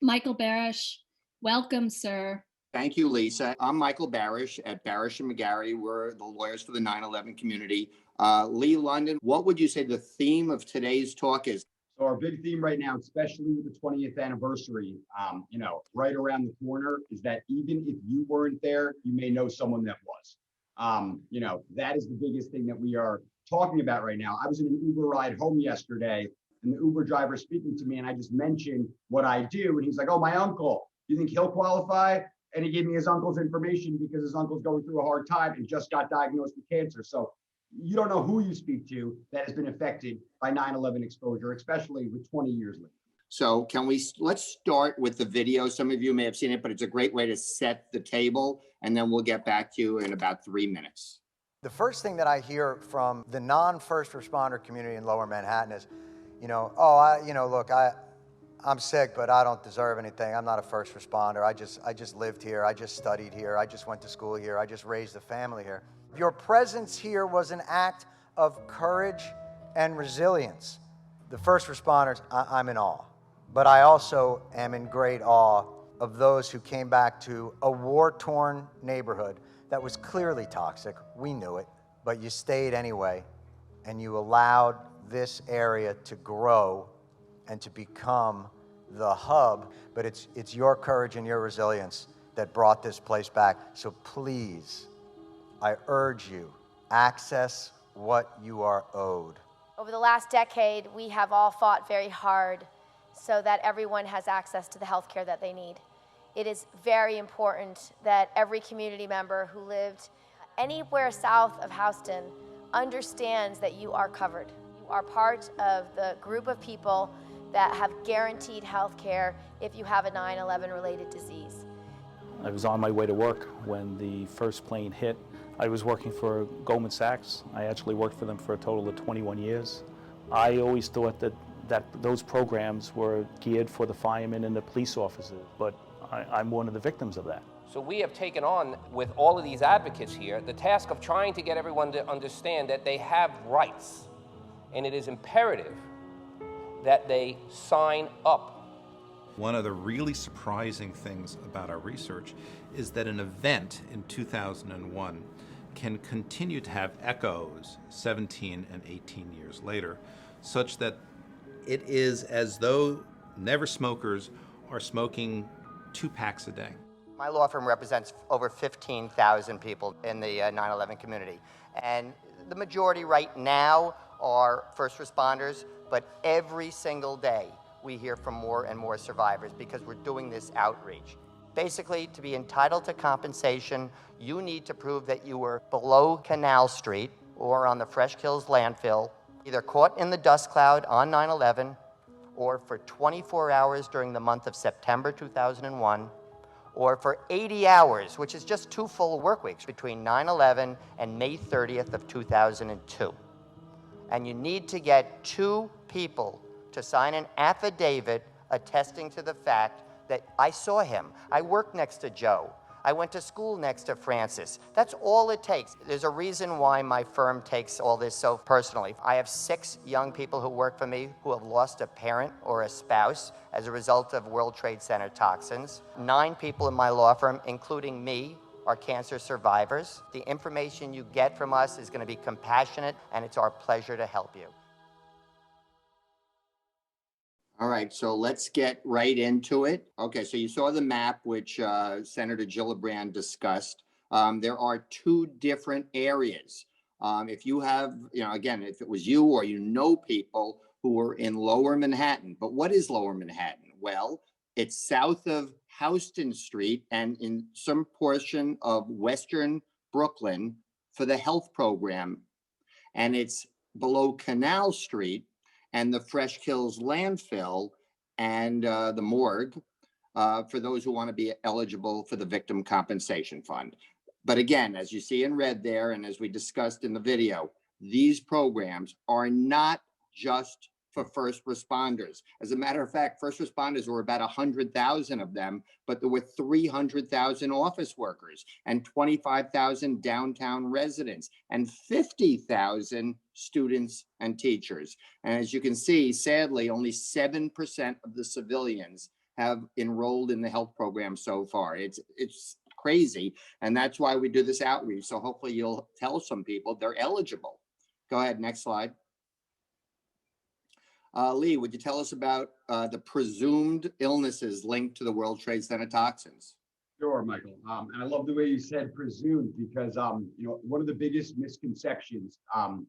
Michael Barish, welcome, sir. Thank you, Lisa. I'm Michael Barish at Barish and McGarry. We're the lawyers for the 9/11 community. Lee London, what would you say the theme of today's talk is? So our big theme right now, especially with the 20th anniversary, right around the corner, is that even if you weren't there, you may know someone that was. That is the biggest thing that we are talking about right now. I was in an Uber ride home yesterday, and the Uber driver speaking to me, and I just mentioned what I do, and he's like, "Oh, my uncle. Do you think he'll qualify?" And he gave me his uncle's information because his uncle's going through a hard time and just got diagnosed with cancer. So you don't know who you speak to that has been affected by 9/11 exposure, especially with 20 years later. So let's start with the video. Some of you may have seen it, but it's a great way to set the table, and then we'll get back to you in about 3 minutes. The first thing that I hear from the non-first responder community in Lower Manhattan is, I'm sick, but I don't deserve anything. I'm not a first responder. I just lived here. I just studied here. I just went to school here. I just raised a family here. Your presence here was an act of courage and resilience. The first responders, I'm in awe. But I also am in great awe of those who came back to a war-torn neighborhood that was clearly toxic. We knew it, but you stayed anyway, and you allowed this area to grow and to become the hub. But it's your courage and your resilience that brought this place back. So please, I urge you, access what you are owed. Over the last decade, we have all fought very hard so that everyone has access to the health care that they need. It is very important that every community member who lived anywhere south of Houston understands that you are covered. You are part of the group of people that have guaranteed health care if you have a 9/11 related disease. I was on my way to work when the first plane hit. I was working for Goldman Sachs. I actually worked for them for a total of 21 years. I always thought that those programs were geared for the firemen and the police officers, but I'm one of the victims of that. So we have taken on, with all of these advocates here, the task of trying to get everyone to understand that they have rights, and it is imperative that they sign up. One of the really surprising things about our research is that an event in 2001 can continue to have echoes 17 and 18 years later, such that it is as though never smokers are smoking 2 packs a day. My law firm represents over 15,000 people in the 9/11 community. And the majority right now are first responders, but every single day we hear from more and more survivors because we're doing this outreach. Basically, to be entitled to compensation, you need to prove that you were below Canal Street or on the Fresh Kills landfill, either caught in the dust cloud on 9/11 or for 24 hours during the month of September 2001, or for 80 hours, which is just 2 full work weeks between 9/11 and May 30th of 2002. And you need to get 2 people to sign an affidavit attesting to the fact that I saw him. I worked next to Joe. I went to school next to Francis. That's all it takes. There's a reason why my firm takes all this so personally. I have 6 young people who work for me who have lost a parent or a spouse as a result of World Trade Center toxins. 9 people in my law firm, including me, are cancer survivors. The information you get from us is going to be compassionate, and it's our pleasure to help you. All right, so let's get right into it. Okay, so you saw the map, which Senator Gillibrand discussed. There are 2 different areas. If you have, again, if it was you or people who were in Lower Manhattan, but what is Lower Manhattan? Well, it's south of Houston Street and in some portion of Western Brooklyn for the health program. And it's below Canal Street and the Fresh Kills landfill and the morgue for those who want to be eligible for the Victim Compensation Fund. But again, as you see in red there, and as we discussed in the video, these programs are not just for first responders. As a matter of fact, first responders were about 100,000 of them, but there were 300,000 office workers and 25,000 downtown residents and 50,000 students and teachers. And as you can see, sadly, only 7% of the civilians have enrolled in the health program so far. It's crazy, and that's why we do this outreach. So hopefully you'll tell some people they're eligible. Go ahead, next slide. Lee, would you tell us about the presumed illnesses linked to the World Trade Center toxins? Sure, Michael. And I love the way you said presumed, because one of the biggest misconceptions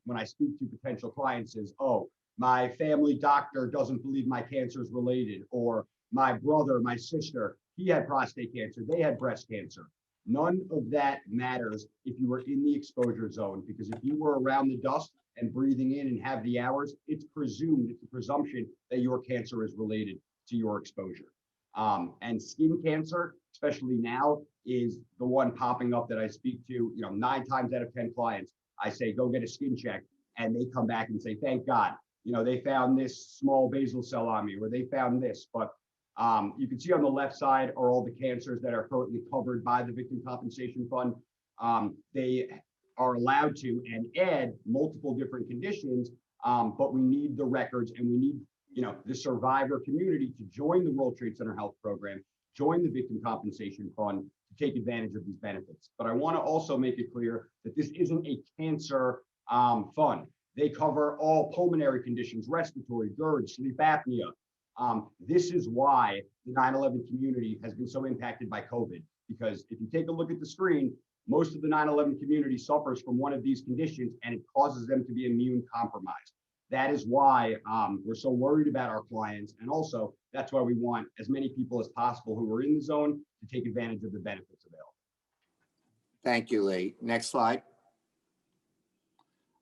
when I speak to potential clients is, oh, my family doctor doesn't believe my cancer is related, or my brother, my sister, he had prostate cancer, they had breast cancer. None of that matters if you were in the exposure zone, because if you were around the dust and breathing in and have the hours, it's presumed, it's a presumption that your cancer is related to your exposure. And skin cancer, especially now, is the one popping up that I speak to. 9 times out of 10 clients, I say, go get a skin check. And they come back and say, thank God, they found this small basal cell on me, or they found this. But you can see on the left side are all the cancers that are currently covered by the Victim Compensation Fund. They are allowed to and add multiple different conditions, but we need the records, and we need the survivor community to join the World Trade Center Health Program, join the Victim Compensation Fund to take advantage of these benefits. But I want to also make it clear that this isn't a cancer fund. They cover all pulmonary conditions, respiratory, GERD, sleep apnea. This is why the 9/11 community has been so impacted by COVID, because if you take a look at the screen, most of the 9/11 community suffers from one of these conditions, and it causes them to be immune compromised. That is why we're so worried about our clients. And also, that's why we want as many people as possible who are in the zone to take advantage of the benefits available. Thank you, Lee. Next slide.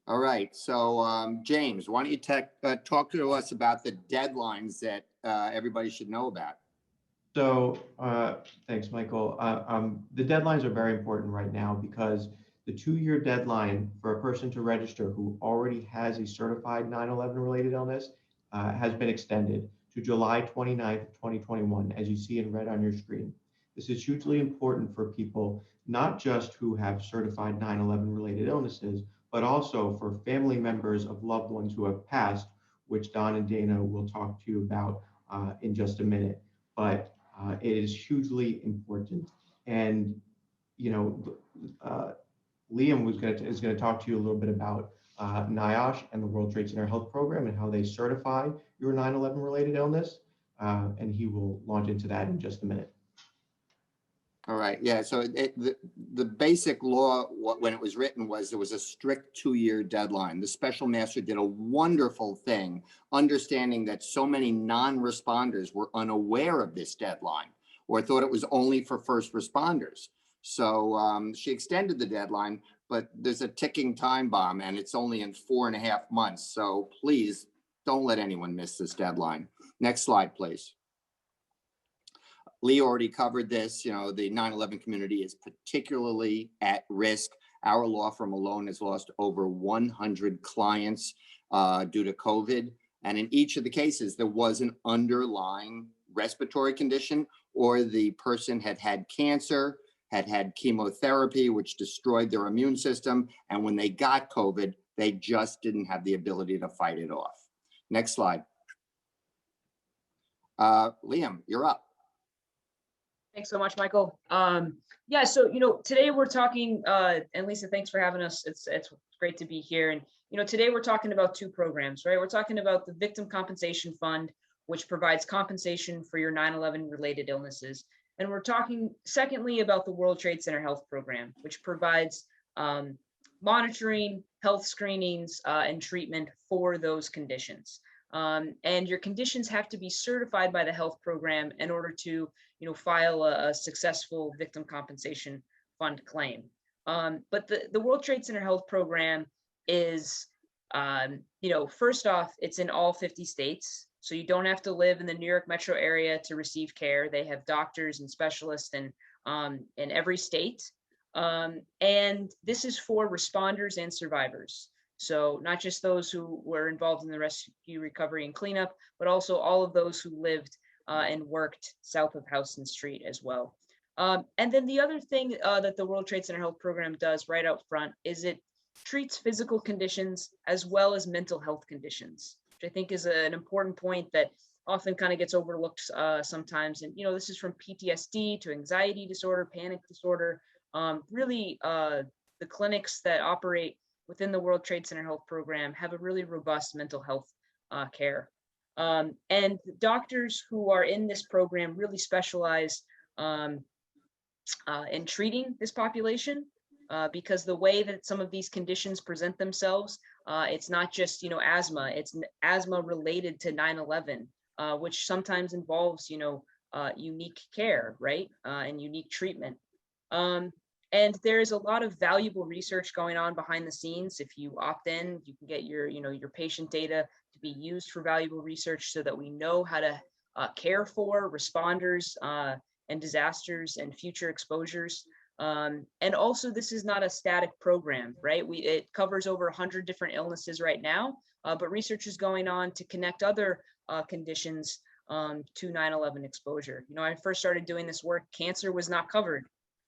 All right. So, James, why don't you talk to us about the deadlines that everybody should know about? So thanks, Michael. The deadlines are very important right now, because the 2-year deadline for a person to register who already has a certified 9/11 related illness has been extended to July 29th, 2021, as you see in red on your screen. This is hugely important for people, not just who have certified 9/11 related illnesses, but also for family members of loved ones who have passed, which Don and Dana will talk to you about in just a minute. But it is hugely important. And, Liam is going to talk to you a little bit about NIOSH and the World Trade Center Health Program and how they certify your 9/11 related illness. And he will launch into that in just a minute. All right. Yeah. So the basic law, when it was written, was there was a strict 2-year deadline. The special master did a wonderful thing, understanding that so many non-responders were unaware of this deadline or thought it was only for first responders. So she extended the deadline, but there's a ticking time bomb, and it's only in 4.5 months. So please don't let anyone miss this deadline. Next slide, please. Lee already covered this. The 9/11 community is particularly at risk. Our law firm alone has lost over 100 clients due to COVID. And in each of the cases, there was an underlying respiratory condition, or the person had had cancer, had had chemotherapy, which destroyed their immune system. And when they got COVID, they just didn't have the ability to fight it off. Next slide. Liam, you're up. Thanks so much, Michael. Yeah, so today we're talking, and Lisa, thanks for having us. It's great to be here. And today we're talking about 2 programs, right? We're talking about the Victim Compensation Fund, which provides compensation for your 9/11 related illnesses, and we're talking secondly about the World Trade Center Health Program, which provides monitoring, health screenings, and treatment for those conditions. And your conditions have to be certified by the health program in order to, file a successful Victim Compensation Fund claim. But the World Trade Center Health Program is, first off, it's in all 50 states. So you don't have to live in the New York metro area to receive care. They have doctors and specialists in every state. And this is for responders and survivors. So not just those who were involved in the rescue, recovery, and cleanup, but also all of those who lived and worked south of Houston Street as well. And then the other thing that the World Trade Center Health Program does right out front is it treats physical conditions as well as mental health conditions, which I think is an important point that often kind of gets overlooked sometimes. And, this is from PTSD to anxiety disorder, panic disorder. Really, the clinics that operate within the World Trade Center Health Program have a really robust mental health care. And doctors who are in this program really specialize in treating this population, because the way that some of these conditions present themselves, it's not just, asthma, it's asthma related to 9/11, which sometimes involves, unique care, right? And unique treatment. And there's a lot of valuable research going on behind the scenes. If you opt in, you can get your patient data to be used for valuable research so that we know how to care for responders and disasters and future exposures. And also, this is not a static program, right? It covers over 100 different illnesses right now, but research is going on to connect other conditions to 9/11 exposure. I first started doing this work, cancer was not covered,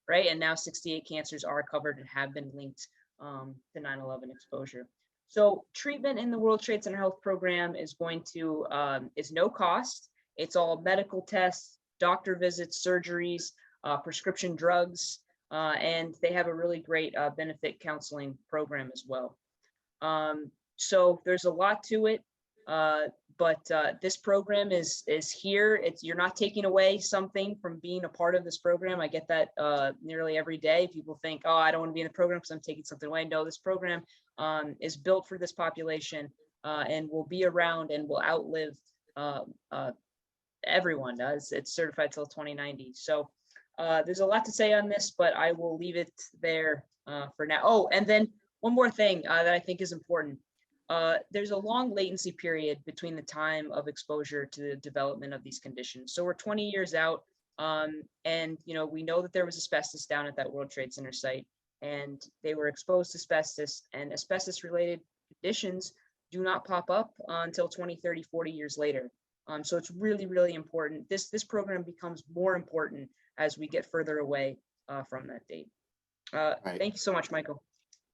right? And now 68 cancers are covered and have been linked to 9/11 exposure. So treatment in the World Trade Center Health Program is is no cost. It's all medical tests, doctor visits, surgeries, prescription drugs, and they have a really great benefit counseling program as well. So there's a lot to it, but this program is here. You're not taking away something from being a part of this program. I get that nearly every day. People think, oh, I don't want to be in the program because I'm taking something away. No, this program is built for this population and will be around and will outlive everyone. It's certified till 2090. So there's a lot to say on this, but I will leave it there for now. Oh, and then one more thing that I think is important. There's a long latency period between the time of exposure to the development of these conditions. So we're 20 years out, and we know that there was asbestos down at that World Trade Center site, and they were exposed to asbestos, and asbestos-related conditions do not pop up until 20, 30, 40 years later. So it's really, really important. This program becomes more important as we get further away from that date. Right. Thank you so much, Michael.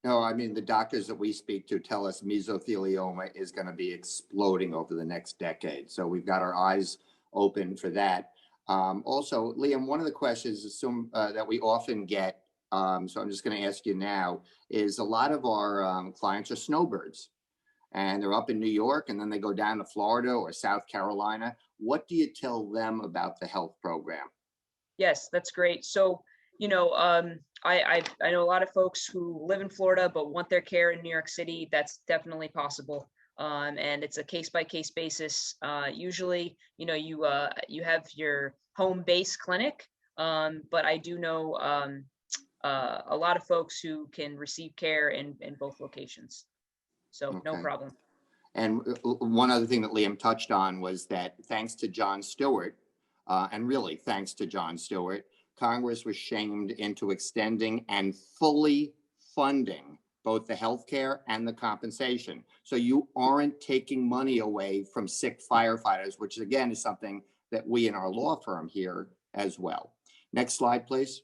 No, I mean, the doctors that we speak to tell us mesothelioma is going to be exploding over the next decade. So we've got our eyes open for that. Also, Liam, one of the questions that we often get, so I'm just going to ask you now, is a lot of our clients are snowbirds. And they're up in New York, and then they go down to Florida or South Carolina. What do you tell them about the health program? Yes, that's great. So, I know a lot of folks who live in Florida but want their care in New York City. That's definitely possible, and it's a case-by-case basis. Usually, you have your home-based clinic, but I do know a lot of folks who can receive care in both locations. So Okay. no problem. And one other thing that Liam touched on was that thanks to Jon Stewart, and really thanks to Jon Stewart, Congress was shamed into extending and fully funding both the healthcare and the compensation. So you aren't taking money away from sick firefighters, which again is something that we in our law firm hear as well. Next slide, please.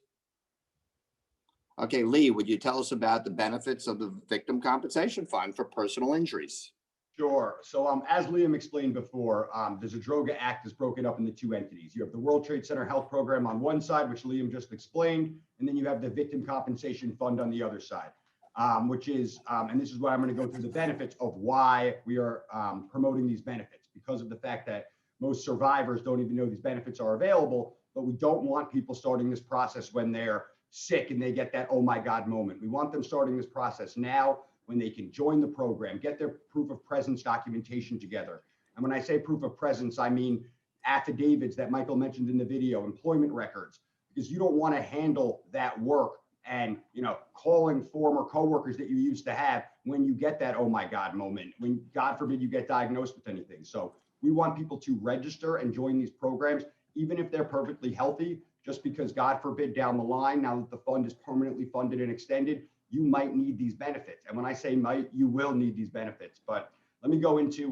Okay, Lee, would you tell us about the benefits of the Victim Compensation Fund for personal injuries? Sure. So as Liam explained before, the Zadroga Act is broken up into two entities. You have the World Trade Center Health Program on one side, which Liam just explained, and then you have the Victim Compensation Fund on the other side, which is, and this is why I'm going to go through the benefits of why we are promoting these benefits, because of the fact that most survivors don't even know these benefits are available, but we don't want people starting this process when they're sick and they get that, oh my God moment. We want them starting this process now, when they can join the program, get their proof of presence documentation together. And when I say proof of presence, I mean affidavits that Michael mentioned in the video, employment records, because you don't want to handle that work and, calling former coworkers that you used to have when you get that, oh my God moment, when God forbid you get diagnosed with anything. So we want people to register and join these programs, even if they're perfectly healthy, just because God forbid down the line, now that the fund is permanently funded and extended, you might need these benefits. And when I say might, you will need these benefits. But let me go into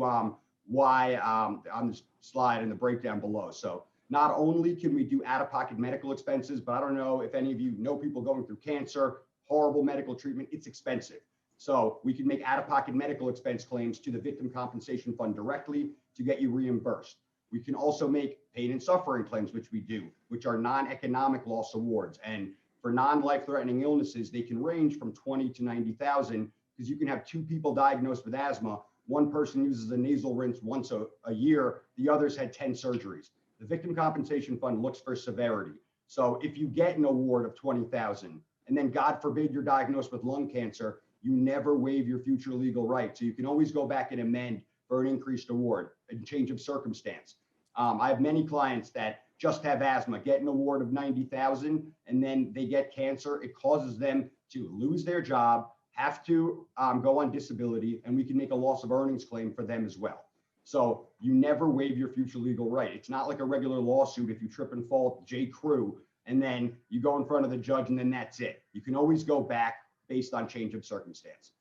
why on this slide and the breakdown below. So not only can we do out-of-pocket medical expenses, but I don't know if any of you know people going through cancer, horrible medical treatment, it's expensive. So we can make out-of-pocket medical expense claims to the Victim Compensation Fund directly to get you reimbursed. We can also make pain and suffering claims, which we do, which are non-economic loss awards. And for non-life-threatening illnesses, they can range from 20 to 90,000, because you can have two people diagnosed with asthma. One person uses a nasal rinse once a year. The others had 10 surgeries. The Victim Compensation Fund looks for severity. So if you get an award of 20,000, and then God forbid you're diagnosed with lung cancer, you never waive your future legal right. So you can always go back and amend for an increased award, a change of circumstance. I have many clients that just have asthma, get an award of 90,000, and then they get cancer. It causes them to lose their job, have to go on disability, and we can make a loss of earnings claim for them as well. So you never waive your future legal right. It's not like a regular lawsuit. If you trip and fall, J. Crew, and then you go in front of the judge and then that's it. You can always go back based on change of circumstance,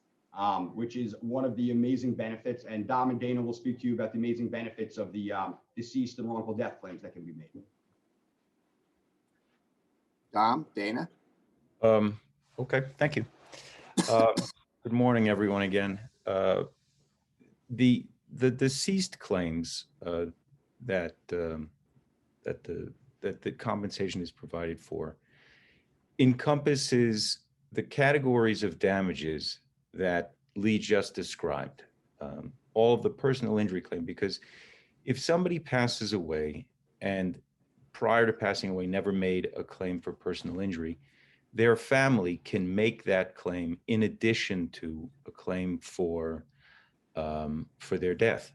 which is one of the amazing benefits. And Dom and Dana will speak to you about the amazing benefits of the deceased and wrongful death claims that can be made. Dom, Dana? Okay, thank you. Good morning, everyone, again. The deceased claims that the compensation is provided for encompasses the categories of damages that Lee just described, all of the personal injury claim, because if somebody passes away and prior to passing away never made a claim for personal injury, their family can make that claim in addition to a claim for their death.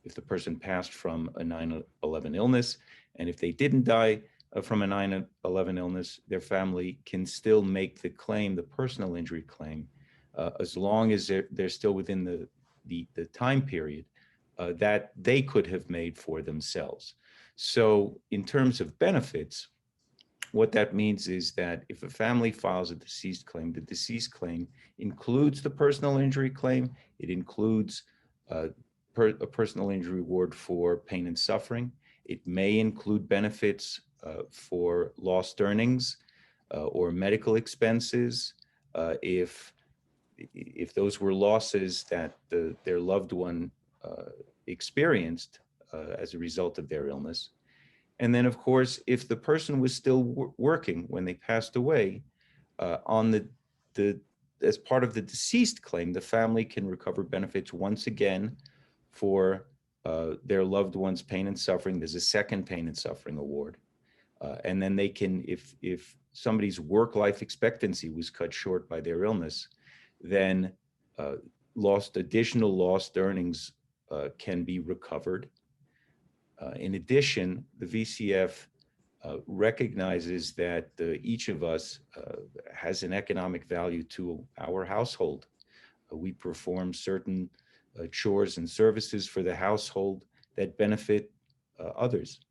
If the person passed from a 9/11 illness, and if they didn't die from a 9/11 illness, their family can still make the claim, the personal injury claim, as long as they're still within the time period that they could have made for themselves. So in terms of benefits, what that means is that if a family files a deceased claim, the deceased claim includes the personal injury claim. It includes a personal injury award for pain and suffering. It may include benefits for lost earnings or medical expenses if those were losses that their loved one experienced as a result of their illness. And then, of course, if the person was still working when they passed away, as part of the deceased claim, the family can recover benefits once again for their loved one's pain and suffering. There's a second pain and suffering award. And then they can, if somebody's work-life expectancy was cut short by their illness, then additional lost earnings can be recovered. In addition, the VCF recognizes that each of us has an economic value to our household. We perform certain chores and services for the household that benefit others.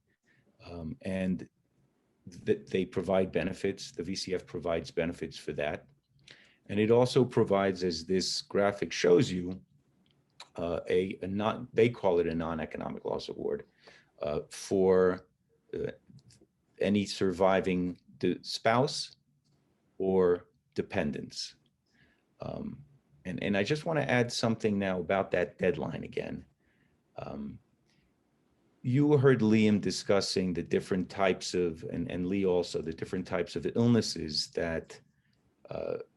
And they provide benefits. The VCF provides benefits for that. And it also provides, as this graphic shows you, they call it a non-economic loss award for any surviving spouse or dependents. And I just want to add something now about that deadline again. You heard Liam discussing the different types of, and Lee also, the different types of illnesses that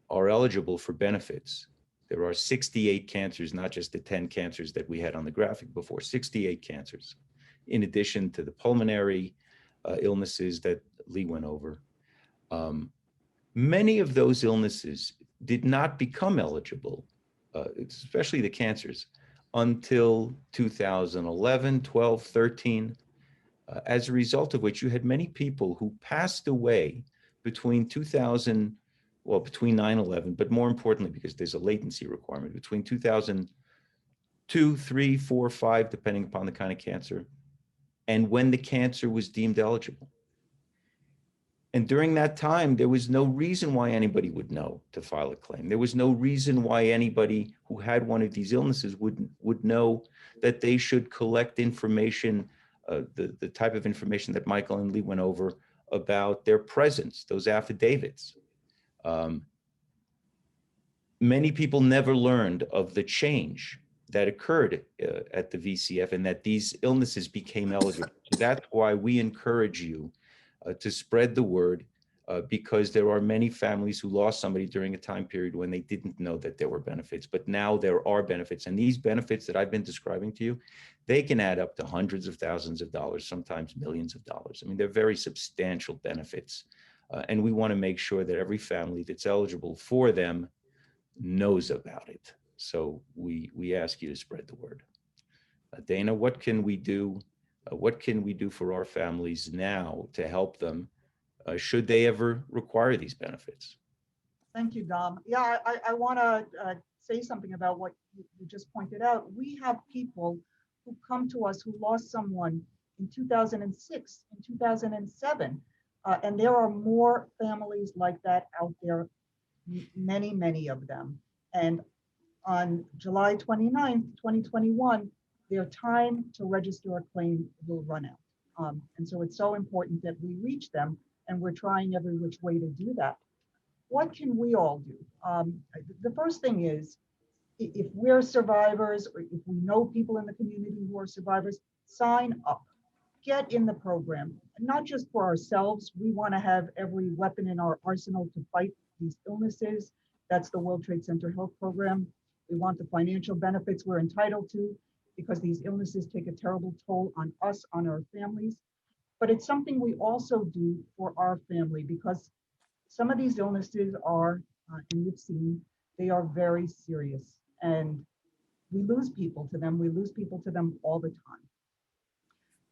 are eligible for benefits. There are 68 cancers, not just the 10 cancers that we had on the graphic before, 68 cancers, in addition to the pulmonary illnesses that Lee went over. Many of those illnesses did not become eligible, especially the cancers, until 2011, 12, 13, as a result of which you had many people who passed away between 9/11, but more importantly, because there's a latency requirement, between 2002, 3, 4, 5, depending upon the kind of cancer, and when the cancer was deemed eligible. And during that time, there was no reason why anybody would know to file a claim. There was no reason why anybody who had one of these illnesses would know that they should collect information, the type of information that Michael and Lee went over about their presence, those affidavits. Many people never learned of the change that occurred at the VCF and that these illnesses became eligible. So that's why we encourage you to spread the word, because there are many families who lost somebody during a time period when they didn't know that there were benefits, but now there are benefits. And these benefits that I've been describing to you, they can add up to hundreds of thousands of dollars, sometimes millions of dollars. I mean, they're very substantial benefits. And we want to make sure that every family that's eligible for them knows about it. So we ask you to spread the word. Dana, what can we do? What can we do for our families now to help them should they ever require these benefits? Thank you, Dom. Yeah, I want to say something about what you just pointed out. We have people who come to us who lost someone in 2006, in 2007, and there are more families like that out there, many, many of them. And on July 29th, 2021, their time to register a claim will run out. And so it's so important that we reach them, and we're trying every which way to do that. What can we all do? The first thing is, if we're survivors, or if we know people in the community who are survivors, sign up, get in the program, not just for ourselves. We want to have every weapon in our arsenal to fight these illnesses. That's the World Trade Center Health Program. We want the financial benefits we're entitled to, because these illnesses take a terrible toll on us, on our families. But it's something we also do for our family, because some of these illnesses are, and you've seen, they are very serious, and we lose people to them. We lose people to them all the time.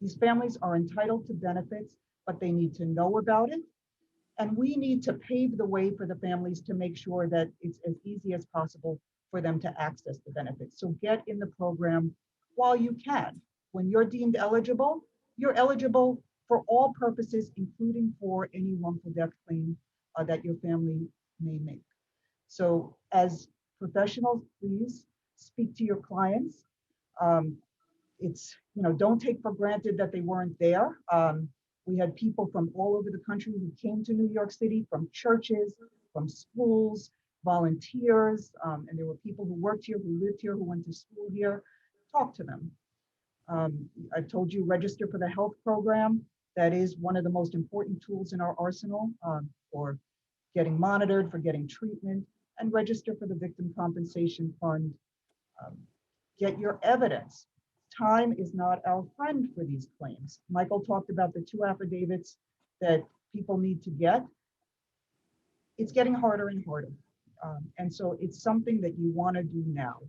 These families are entitled to benefits, but they need to know about it. And we need to pave the way for the families to make sure that it's as easy as possible for them to access the benefits. So get in the program while you can. When you're deemed eligible, you're eligible for all purposes, including for any wrongful death claim that your family may make. So as professionals, please speak to your clients. It's, don't take for granted that they weren't there. We had people from all over the country who came to New York City, from churches, from schools, volunteers, and there were people who worked here, who lived here, who went to school here. Talk to them. I've told you, register for the health program. That is one of the most important tools in our arsenal for getting monitored, for getting treatment, and register for the Victim Compensation Fund. Get your evidence. Time is not our friend for these claims. Michael talked about the 2 affidavits that people need to get. It's getting harder and harder. And so it's something that you want to do now.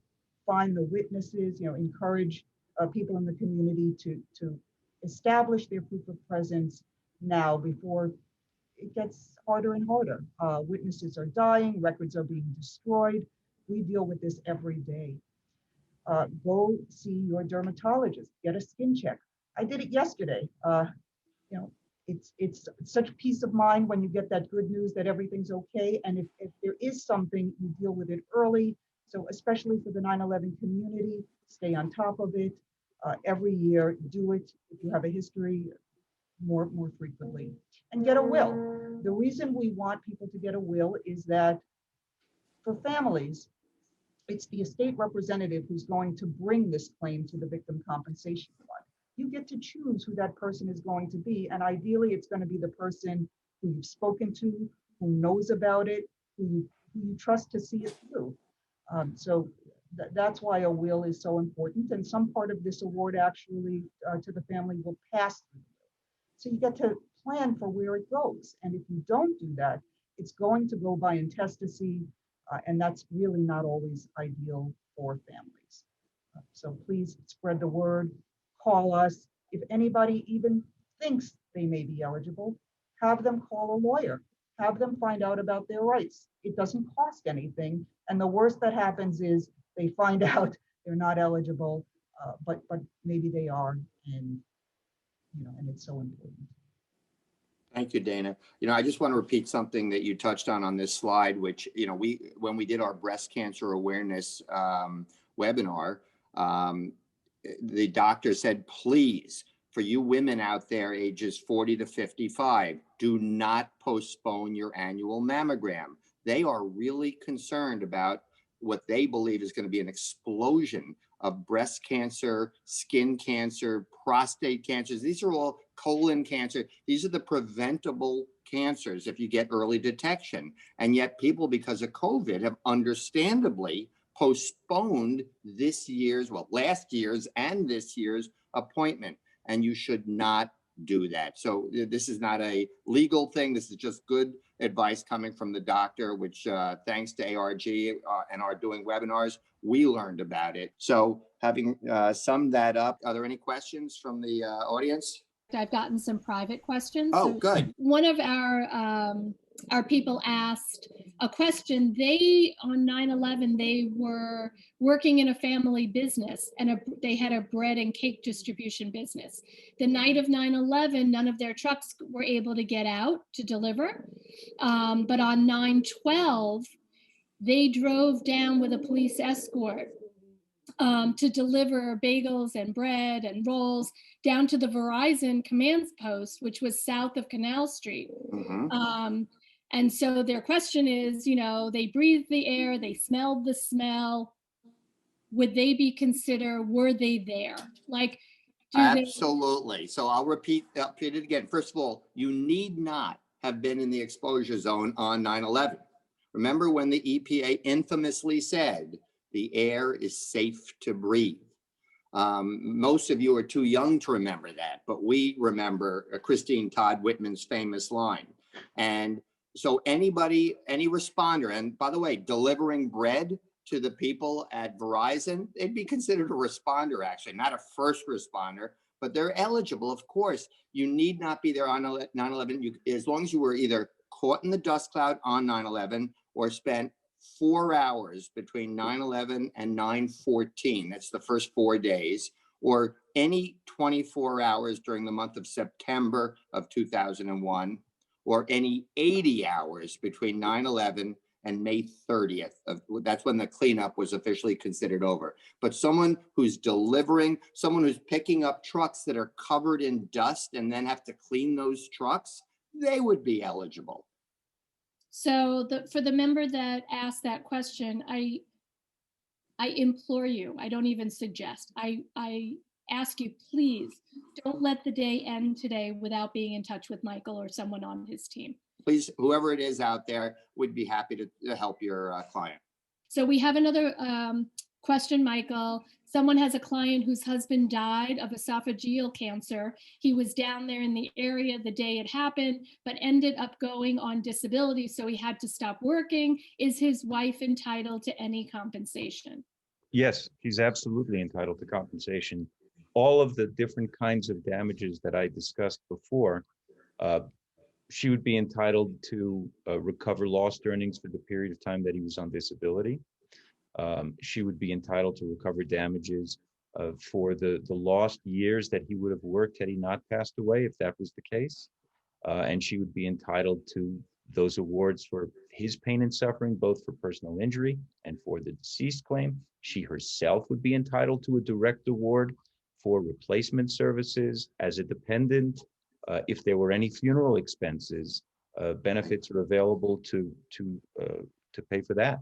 Find the witnesses, encourage people in the community to establish their proof of presence now before it gets harder and harder. Witnesses are dying, records are being destroyed. We deal with this every day. Go see your dermatologist, get a skin check. I did it yesterday. It's such peace of mind when you get that good news that everything's okay. And if there is something, you deal with it early. So especially for the 9/11 community, stay on top of it. Every year, do it. If you have a history, more frequently. And get a will. The reason we want people to get a will is that for families, it's the estate representative who's going to bring this claim to the Victim Compensation Fund. You get to choose who that person is going to be, and ideally it's going to be the person who you've spoken to, who knows about it, who you trust to see it through. So that's why a will is so important, and some part of this award actually to the family will pass through. So you get to plan for where it goes, and if you don't do that, it's going to go by intestacy, and that's really not always ideal for families. So please spread the word, call us. If anybody even thinks they may be eligible, have them call a lawyer, have them find out about their rights. It doesn't cost anything. And the worst that happens is they find out they're not eligible, but maybe they are, and it's so important. Thank you, Dana. I just want to repeat something that you touched on this slide, which, when we did our breast cancer awareness webinar, the doctor said, please, for you women out there ages 40 to 55, do not postpone your annual mammogram. They are really concerned about what they believe is going to be an explosion of breast cancer, skin cancer, prostate cancers. These are all colon cancer. These are the preventable cancers if you get early detection. And yet people, because of COVID, have understandably postponed this year's, well, last year's and this year's appointment. And you should not do that. So this is not a legal thing. This is just good advice coming from the doctor, which thanks to ARG and our doing webinars, we learned about it. So having summed that up, are there any questions from the audience? I've gotten some private questions. Oh, So good. one of our people asked a question. They, on 9/11, they were working in a family business, and they had a bread and cake distribution business. The night of 9/11, none of their trucks were able to get out to deliver. But on 9/12, they drove down with a police escort to deliver bagels and bread and rolls down to the Verizon command post, which was south of Canal Street. Mm-hmm. And so their question is, you know, they breathed the air, they smelled the smell. Would they be considered, were they there? Like, Absolutely. So I'll repeat it again. First of all, you need not have been in the exposure zone on 9/11. Remember when the EPA infamously said the air is safe to breathe. Most of you are too young to remember that, but we remember Christine Todd Whitman's famous line. And so anybody, any responder, and by the way, delivering bread to the people at Verizon, they'd be considered a responder, actually, not a first responder, but they're eligible. Of course, you need not be there on 9/11. As long as you were either caught in the dust cloud on 9/11 or spent 4 hours between 9/11 and 9/14. That's the first 4 days, or any 24 hours during the month of September of 2001, or any 80 hours between 9/11 and May 30th. That's when the cleanup was officially considered over. But someone who's delivering, someone who's picking up trucks that are covered in dust and then have to clean those trucks, they would be eligible. So for the member that asked that question, I implore you, I don't even suggest, I ask you, please don't let the day end today without being in touch with Michael or someone on his team. Please, whoever it is out there, would be happy to help your client. So we have another question, Michael. Someone has a client whose husband died of esophageal cancer. He was down there in the area the day it happened, but ended up going on disability, so he had to stop working. Is his wife entitled to any compensation? Yes, she's absolutely entitled to compensation. All of the different kinds of damages that I discussed before, she would be entitled to recover lost earnings for the period of time that he was on disability. She would be entitled to recover damages for the lost years that he would have worked had he not passed away, if that was the case. And she would be entitled to those awards for his pain and suffering, both for personal injury and for the deceased claim. She herself would be entitled to a direct award for replacement services as a dependent. If there were any funeral expenses, benefits are available to pay for that.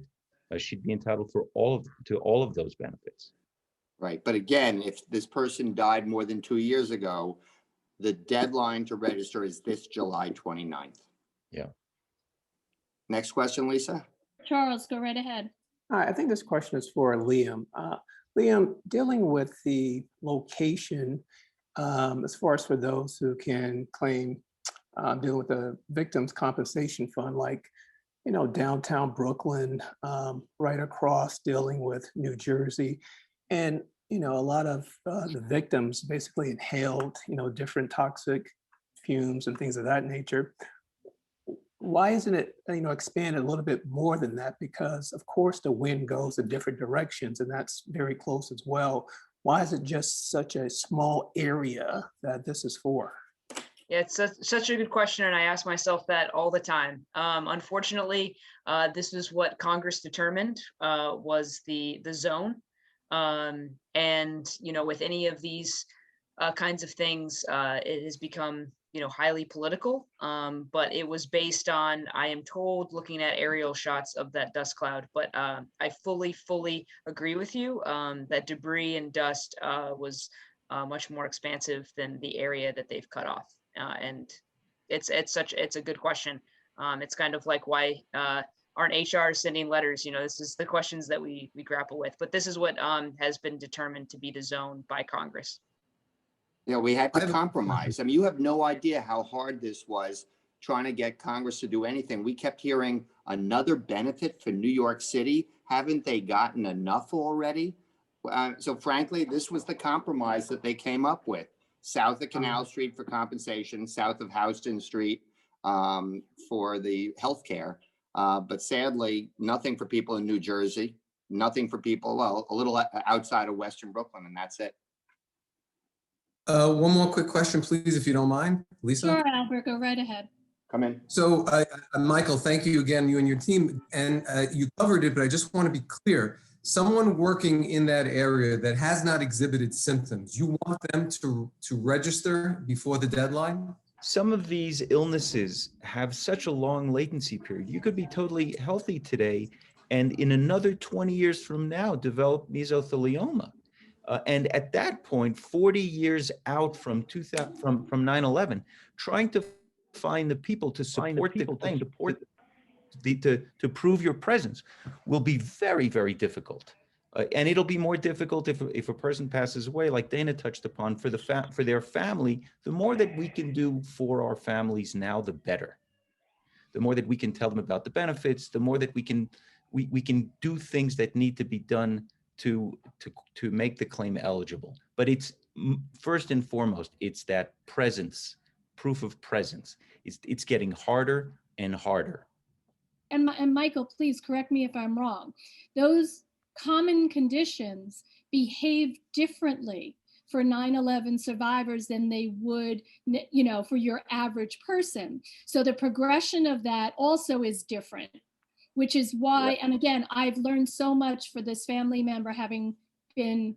She'd be entitled to all of those benefits. Right. But again, if this person died more than 2 years ago, the deadline to register is this July 29th. Yeah. Next question, Lisa. Charles, go right ahead. I think this question is for Liam. Liam, dealing with the location, as far as for those who can claim dealing with the victims compensation fund, like, you know, downtown Brooklyn, right across dealing with New Jersey. And, you know, a lot of the victims basically inhaled, you know, different toxic fumes and things of that nature. Why isn't it, you know, expanded a little bit more than that? Because of course the wind goes in different directions, and that's very close as well. Why is it just such a small area that this is for? Yeah, it's such a good question, and I ask myself that all the time. Unfortunately, this is what Congress determined was the zone, and you know, with any of these kinds of things, it has become highly political, but it was based on, I am told, looking at aerial shots of that dust cloud. But I fully agree with you that debris and dust was much more expansive than the area that they've cut off. And it's a good question. It's kind of like why aren't HR sending letters? This is the questions that we grapple with. But this is what has been determined to be the zone by Congress. Yeah, we had to compromise. I mean, you have no idea how hard this was trying to get Congress to do anything. We kept hearing another benefit for New York City. Haven't they gotten enough already? So frankly, this was the compromise that they came up with. South of Canal Street for compensation, south of Houston Street for the healthcare. But sadly, nothing for people in New Jersey, nothing for people, well, a little outside of Western Brooklyn, and that's it. One more quick question, please, if you don't mind, Lisa. Sure, Albert, go right ahead. Come in. So, Michael, thank you again, you and your team. And you covered it, but I just want to be clear. Someone working in that area that has not exhibited symptoms, you want them to register before the deadline? Some of these illnesses have such a long latency period. You could be totally healthy today and in another 20 years from now develop mesothelioma. And at that point, 40 years out from 9/11, trying to find the people to support the claim, to prove your presence will be very, very difficult. And it'll be more difficult if a person passes away, like Dana touched upon, for their family. The more that we can do for our families now, the better. The more that we can tell them about the benefits, the more that we can do things that need to be done to make the claim eligible. But it's first and foremost, it's that presence, proof of presence. It's getting harder and harder. And Michael, please correct me if I'm wrong. Those common conditions behave differently for 9/11 survivors than they would, for your average person. So the progression of that also is different, which is why, and again, I've learned so much for this family member, having been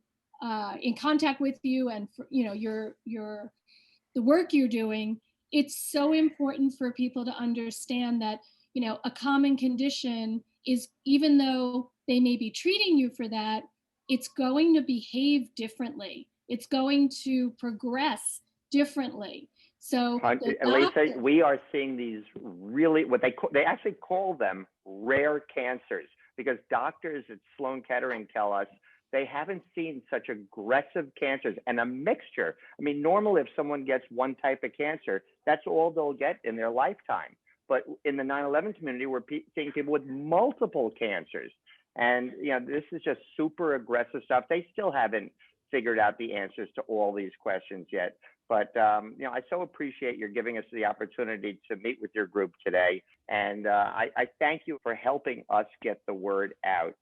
in contact with you and for, the work you're doing. It's so important for people to understand that, a common condition is, even though they may be treating you for that, it's going to behave differently. It's going to progress differently. So Lisa, we are seeing these really, they actually call them rare cancers, because doctors at Sloan Kettering tell us they haven't seen such aggressive cancers and a mixture. I mean, normally if someone gets one type of cancer, that's all they'll get in their lifetime. But in the 9/11 community, we're seeing people with multiple cancers. And, this is just super aggressive stuff. They still haven't figured out the answers to all these questions yet. But, I so appreciate your giving us the opportunity to meet with your group today. And I thank you for helping us get the word out.